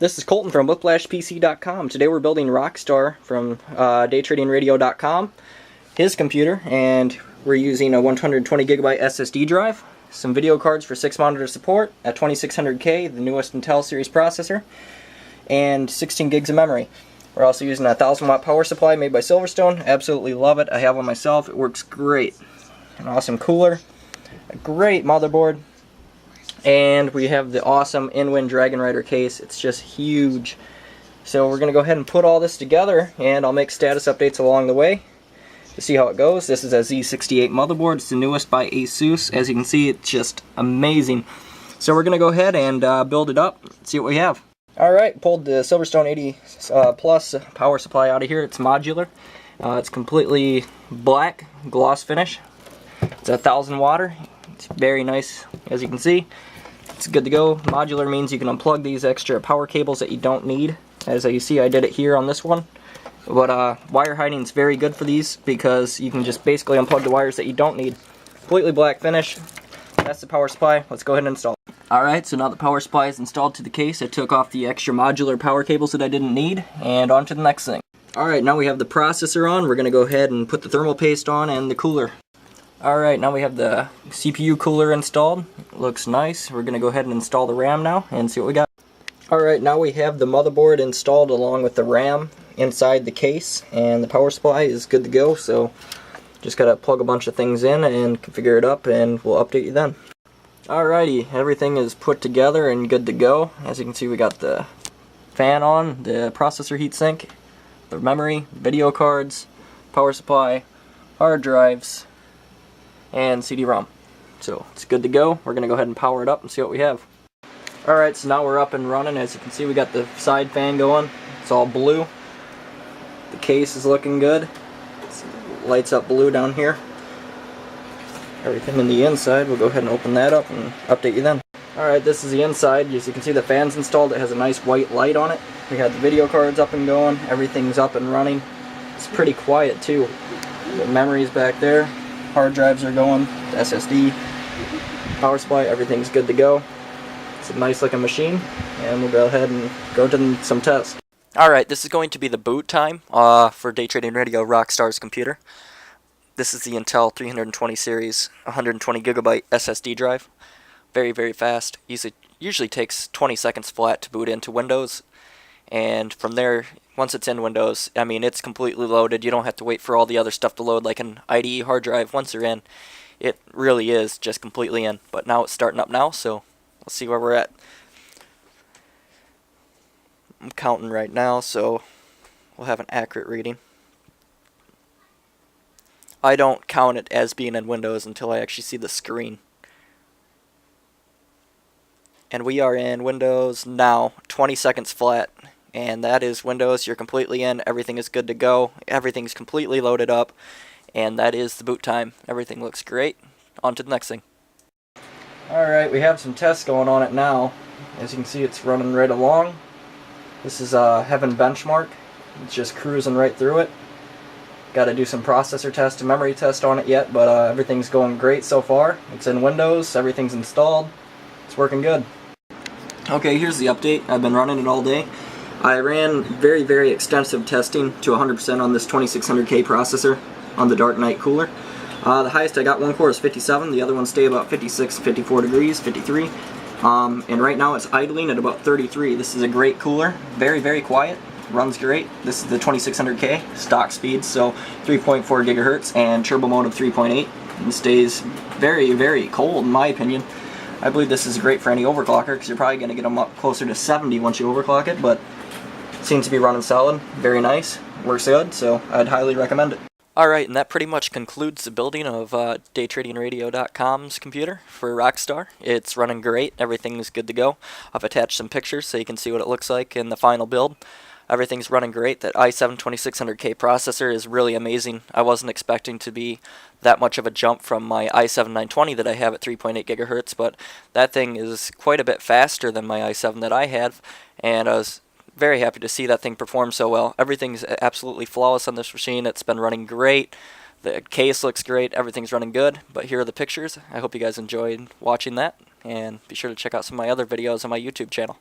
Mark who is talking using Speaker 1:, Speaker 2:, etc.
Speaker 1: This is Colton from WhiplashPC.com. Today we're building RockStar from DayTradingRadio.com, his computer, and we're using a 120 gigabyte SSD drive, some video cards for 6 monitor support, a 2600K, the newest Intel series processor, and 16 gigs of memory. We're also using a 1000 watt power supply made by Silverstone. Absolutely love it. I have one myself. It works great. An awesome cooler, a great motherboard, and we have the awesome in-wind Dragon Rider case. It's just huge. So we're going to go ahead and put all this together, and I'll make status updates along the way to see how it goes. This is a Z68 motherboard. It's the newest by ASUS. As you can see, it's just amazing. So we're going to go ahead and build it up, see what we have. Alright, pulled the Silverstone 80 Plus power supply out of here. It's modular. It's completely black, gloss finish. It's a 1000 watt. It's very nice, as you can see. It's good to go. Modular means you can unplug these extra power cables that you don't need. As you see, I did it here on this one. But wire hiding is very good for these because you can just basically unplug the wires that you don't need. Completely black finish. That's the power supply. Let's go ahead and install it. Alright, so now the power supply is installed to the case. I took off the extra modular power cables that I didn't need, and on to the next thing. Alright, now we have the processor on. We're going to go ahead and put the thermal paste on and the cooler. Alright, now we have the CPU cooler installed. It looks nice. We're going to go ahead and install the RAM now and see what we got. Alright, now we have the motherboard installed along with the RAM inside the case, and the power supply is good to go, so just got to plug a bunch of things in and configure it up, and we'll update you then. Alrighty, everything is put together and good to go. As you can see, we got the fan on, the processor heatsink, the memory, video cards, power supply, hard drives, and CD-ROM. So it's good to go. We're going to go ahead and power it up and see what we have. Alright, so now we're up and running. As you can see, we got the side fan going. It's all blue. The case is looking good. It lights up blue down here. Everything in the inside, we'll go ahead and open that up and update you then. Alright, this is the inside. As you can see, the fan's installed. It has a nice white light on it. We have the video cards up and going. Everything's up and running. It's pretty quiet too. The memory's back there. Hard drives are going. The SSD, power supply, everything's good to go. It's a nice looking machine, and we'll go ahead and go to some tests. Alright, this is going to be the boot time for Day Trading Radio RockStar's computer. This is the Intel 320 series 120 gigabyte SSD drive. Very, very fast. Usually takes 20 seconds flat to boot into Windows. And from there, once it's in Windows, I mean, it's completely loaded. You don't have to wait for all the other stuff to load like an IDE hard drive. Once you're in, it really is just completely in. But now it's starting up now, so let's see where we're at. I'm counting right now, so we'll have an accurate reading. I don't count it as being in Windows until I actually see the screen. And we are in Windows now, 20 seconds flat. And that is Windows. You're completely in. Everything is good to go. Everything's completely loaded up. And that is the boot time. Everything looks great. On to the next thing. Alright, we have some tests going on it now. As you can see, it's running right along. This is Heaven Benchmark. It's just cruising right through it. Got to do some processor test and memory test on it yet, but everything's going great so far. It's in Windows, everything's installed, it's working good. Okay, here's the update. I've been running it all day. I ran very, very extensive testing to 100% on this 2600K processor on the Dark Knight cooler. The highest I got, one core is 57, the other ones stay about 56, 54 degrees, 53. And right now it's idling at about 33. This is a great cooler, very, very quiet. Runs great. This is the 2600K stock speed, so 3.4 gigahertz and turbo mode of 3.8. And stays very, very cold in my opinion. I believe this is great for any overclocker because you're probably going to get them up closer to 70 once you overclock it, but it seems to be running solid. Very nice. Works good, so I'd highly recommend it. Alright, and that pretty much concludes the building of DayTradingRadio.com's computer for RockStar. It's running great. Everything's good to go. I've attached some pictures so you can see what it looks like in the final build. Everything's running great. That i7 2600K processor is really amazing. I wasn't expecting to be that much of a jump from my i7 920 that I have at 3.8 gigahertz, but that thing is quite a bit faster than my i7 that I have, and I was very happy to see that thing perform so well. Everything's absolutely flawless on this machine. It's been running great. The case looks great. Everything's running good. But here are the pictures. I hope you guys enjoyed watching that, and be sure to check out some of my other videos on my YouTube channel.